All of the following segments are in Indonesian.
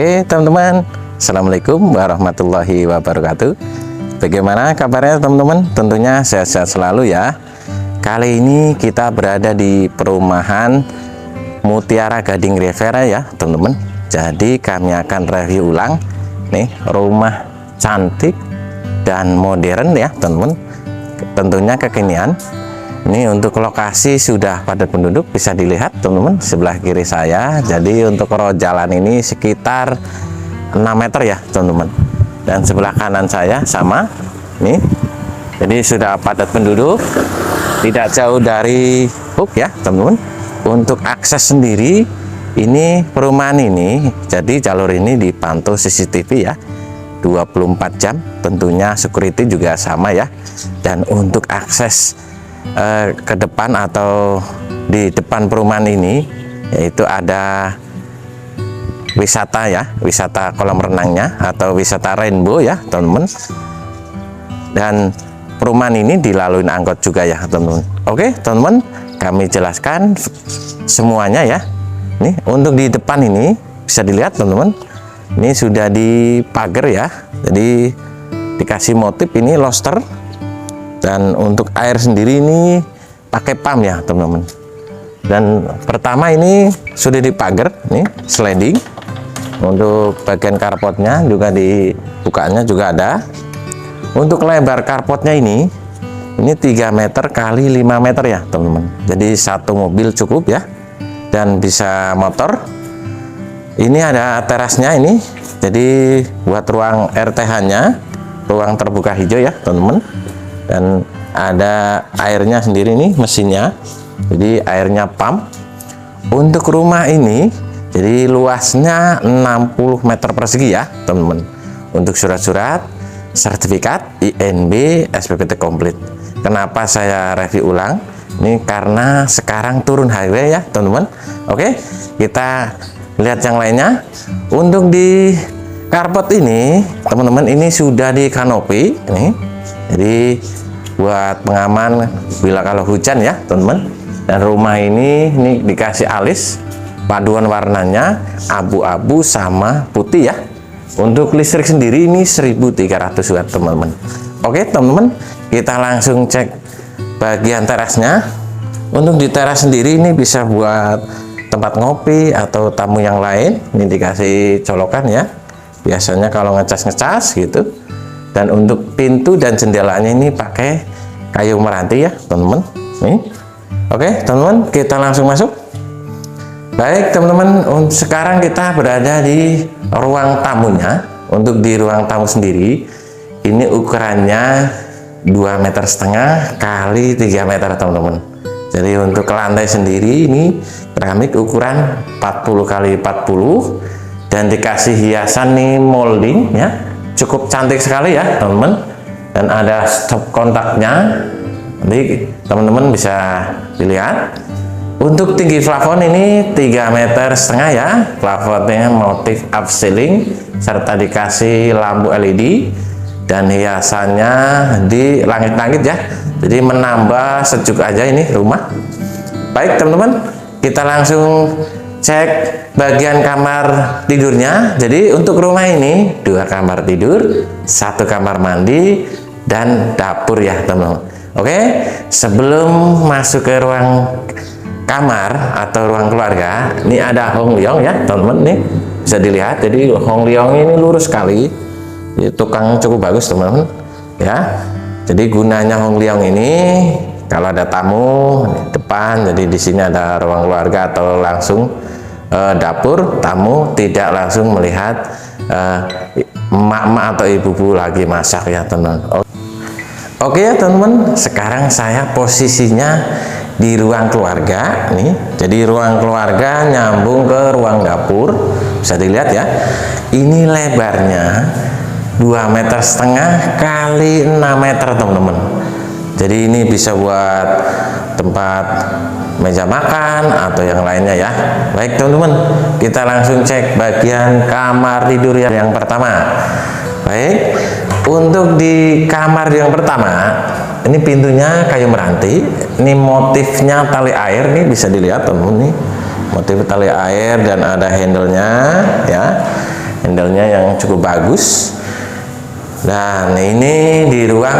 Oke teman-teman, Assalamualaikum warahmatullahi wabarakatuh. Bagaimana kabarnya teman-teman? Tentunya sehat-sehat selalu ya. Kali ini kita berada di perumahan Mutiara Gading Riviera ya teman-teman. Jadi kami akan review ulang nih rumah cantik dan modern ya teman-teman. Tentunya kekinian. Ini untuk lokasi sudah padat penduduk, bisa dilihat teman-teman sebelah kiri saya. Jadi untuk row jalan ini sekitar 6 meter ya teman-teman. Dan sebelah kanan saya sama nih. Jadi sudah padat penduduk, tidak jauh dari hook ya teman-teman. Untuk akses sendiri ini perumahan ini, jadi jalur ini dipantau CCTV ya 24 jam. Tentunya security juga sama ya. Dan untuk akses ke depan atau di depan perumahan ini yaitu ada wisata ya, wisata kolam renangnya atau wisata rainbow ya teman-teman. Dan perumahan ini dilalui angkot juga ya teman-teman. Oke teman-teman, kami jelaskan semuanya ya. Nih untuk di depan ini bisa dilihat teman-teman, ini sudah dipagar ya, jadi dikasih motif ini lobster. Dan untuk air sendiri ini pakai pump ya teman-teman. Dan pertama ini sudah dipagar nih sliding. Untuk bagian karpotnya juga dibukanya juga ada. Untuk lebar karpotnya ini 3 meter kali 5 meter ya teman-teman. Jadi satu mobil cukup ya. Dan bisa motor. Ini ada terasnya ini. Jadi buat ruang RTH-nya, ruang terbuka hijau ya teman-teman. Dan ada airnya sendiri nih mesinnya, jadi airnya pump. Untuk rumah ini jadi luasnya 60 meter persegi ya teman-teman. Untuk surat-surat sertifikat INB SPPT komplit. Kenapa saya review ulang ini? Karena sekarang turun highway ya teman-teman. Oke, kita lihat yang lainnya. Untuk di carport ini teman-teman, ini sudah di kanopi ini. Jadi buat pengaman bila kalau hujan ya teman-teman. Dan rumah ini dikasih alis, paduan warnanya abu-abu sama putih ya. Untuk listrik sendiri ini 1300 watt teman-teman. Oke teman-teman, kita langsung cek bagian terasnya. Untuk di teras sendiri ini bisa buat tempat ngopi atau tamu yang lain. Ini dikasih colokan ya, biasanya kalau ngecas-ngecas gitu. Dan untuk pintu dan jendelanya ini pakai kayu meranti ya teman-teman. Nih. Oke teman-teman, kita langsung masuk. Baik teman-teman, sekarang kita berada di ruang tamunya. Untuk di ruang tamu sendiri ini ukurannya 2,5 meter kali 3 meter teman-teman. Jadi untuk ke lantai sendiri ini keramik ukuran 40 kali 40 dan dikasih hiasan nih molding ya. Cukup cantik sekali ya teman-teman. Dan ada stop kontaknya, nanti teman-teman bisa dilihat. Untuk tinggi plafon ini 3,5 meter ya. Plafonnya motif up ceiling serta dikasih lampu LED dan hiasannya di langit-langit ya. Jadi menambah sejuk aja ini rumah. Baik teman-teman, kita langsung cek bagian kamar tidurnya. Jadi untuk rumah ini 2 kamar tidur, 1 kamar mandi dan dapur ya teman-teman. Oke, sebelum masuk ke ruang kamar atau ruang keluarga, ini ada Hong Leong ya teman-teman, nih bisa dilihat. Jadi Hong Leong ini lurus sekali, tukang cukup bagus teman-teman ya. Jadi gunanya Hong Leong ini kalau ada tamu depan, jadi di sini ada ruang keluarga atau langsung dapur, tamu tidak langsung melihat emak-emak atau ibu-ibu lagi masak ya teman-teman. Oke ya teman-teman, sekarang saya posisinya di ruang keluarga nih. Jadi ruang keluarga nyambung ke ruang dapur, bisa dilihat ya. Ini lebarnya 2,5 meter kali 6 meter teman-teman. Jadi ini bisa buat tempat meja makan atau yang lainnya ya. Baik teman-teman, kita langsung cek bagian kamar tidur yang pertama. Baik, untuk di kamar yang pertama ini pintunya kayu meranti. Ini motifnya tali air nih, bisa dilihat teman-teman nih, motif tali air dan ada handle-nya ya. handle-nya yang cukup bagus. Dan ini di ruang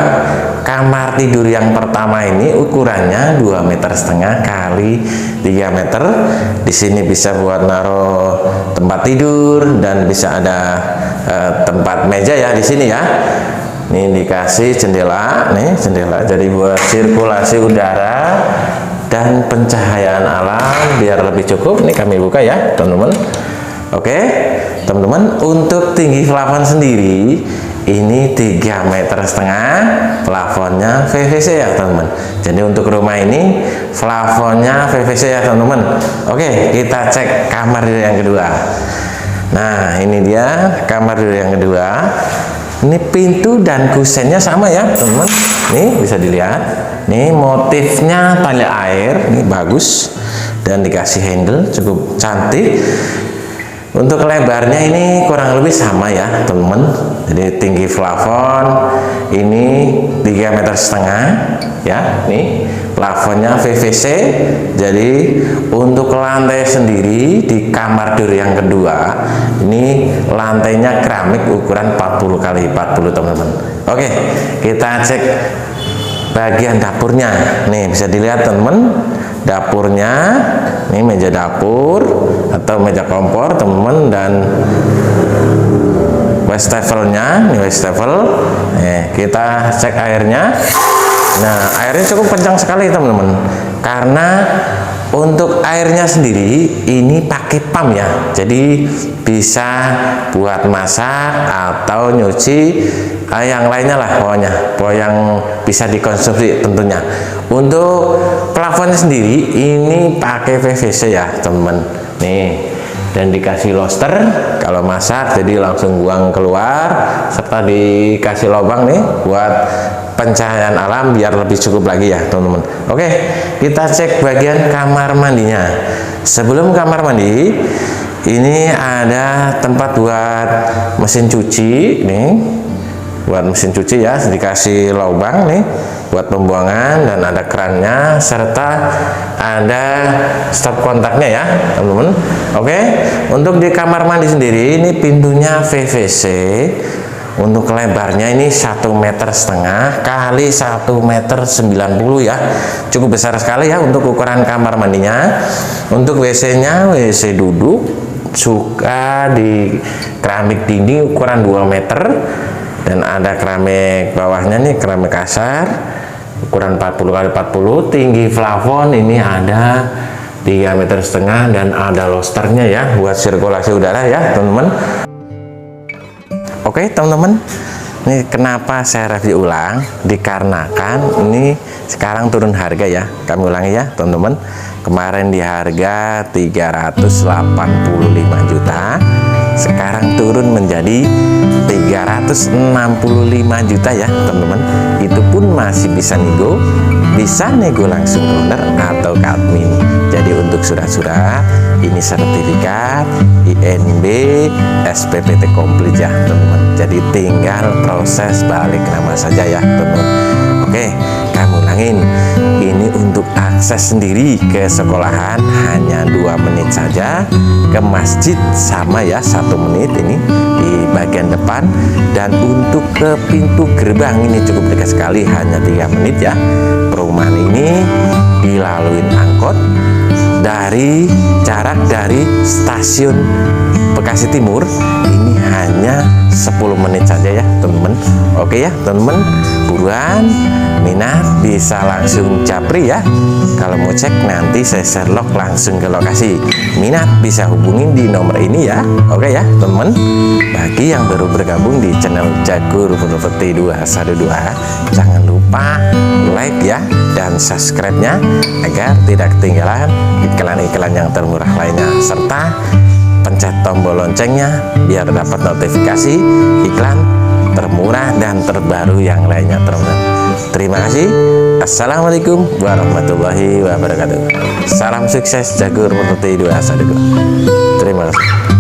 kamar tidur yang pertama ini ukurannya 2,5 meter kali 3 meter. Di sini bisa buat naruh tempat tidur dan bisa ada tempat meja ya di sini ya. Ini dikasih jendela, nih jendela jadi buat sirkulasi udara dan pencahayaan alam biar lebih cukup. Ini kami buka ya teman-teman. Oke teman-teman, untuk tinggi plafon sendiri ini 3,5 meter, plafonnya PVC ya teman-teman. Jadi untuk rumah ini plafonnya PVC ya teman-teman. Oke, kita cek kamar tidur yang kedua. Nah ini dia kamar tidur yang kedua. Ini pintu dan kusennya sama ya teman-teman. Nih bisa dilihat, nih motifnya tali air, ini bagus dan dikasih handle cukup cantik. Untuk lebarnya ini kurang lebih sama ya teman-teman. Jadi tinggi plafon ini 3,5 meter ya. Nih plafonnya PVC. Jadi untuk lantai sendiri di kamar tidur yang kedua ini lantainya keramik ukuran 40 kali 40 teman-teman. Oke, kita cek bagian dapurnya. Nih bisa dilihat teman-teman, dapurnya ini meja dapur atau meja kompor teman-teman, dan wastafelnya ini wastafel. Kita cek airnya. Nah airnya cukup kencang sekali teman-teman, karena untuk airnya sendiri ini pakai pump ya, jadi bisa buat masak atau nyuci yang lainnya lah pokoknya yang bisa dikonsumsi tentunya. Untuk plafonnya sendiri ini pakai PVC ya teman-teman nih, dan dikasih lobster kalau masak jadi langsung buang keluar, serta dikasih lubang nih buat pencahayaan alam biar lebih cukup lagi ya teman-teman. Oke, kita cek bagian kamar mandinya. Sebelum kamar mandi ini ada tempat buat mesin cuci nih, buat mesin cuci ya, dikasih lubang nih buat pembuangan, dan ada kerannya serta ada stop kontaknya ya teman-teman. Oke, untuk di kamar mandi sendiri ini pintunya PVC. Untuk lebarnya ini 1,5 meter kali 1,90 meter ya, cukup besar sekali ya untuk ukuran kamar mandinya. Untuk WC-nya WC duduk suka di keramik dinding ukuran 2 meter, dan ada keramik bawahnya nih, keramik kasar ukuran 40 kali 40. Tinggi plafon ini ada 3,5 meter dan ada lobsternya ya buat sirkulasi udara ya teman-teman. Oke teman-teman, ini kenapa saya review ulang, dikarenakan ini sekarang turun harga ya. Kami ulangi ya teman-teman, kemarin di harga 385 juta, sekarang turun menjadi 365 juta ya teman-teman. Itu pun masih bisa nego langsung ke owner atau ke admin. Jadi untuk surat-surat ini sertifikat INB SPPT komplit ya teman-teman. Jadi tinggal proses balik nama saja ya teman-teman. Oke, kami ulangin, ini untuk akses sendiri ke sekolahan hanya 2 menit saja, ke masjid sama ya 1 menit ini di bagian depan, dan untuk ke pintu gerbang ini cukup dekat sekali, hanya 3 menit ya. Perumahan ini dilaluin angkot dari jarak dari stasiun Bekasi Timur ini hanya 10 menit saja ya teman-teman. Oke ya teman-teman, buruan minat bisa langsung japri ya. Kalau mau cek nanti saya Sherlock langsung ke lokasi. Minat bisa hubungin di nomor ini ya. Oke ya teman-teman, bagi yang baru bergabung di channel Jagur Properti 212, jangan lupa like ya dan subscribe-nya agar tidak ketinggalan iklan-iklan yang termurah lainnya, serta pencet tombol loncengnya biar dapat notifikasi iklan termurah dan terbaru yang lainnya teman-teman. Terima kasih. Assalamualaikum warahmatullahi wabarakatuh. Salam sukses Jagur Properti 212. Terima kasih.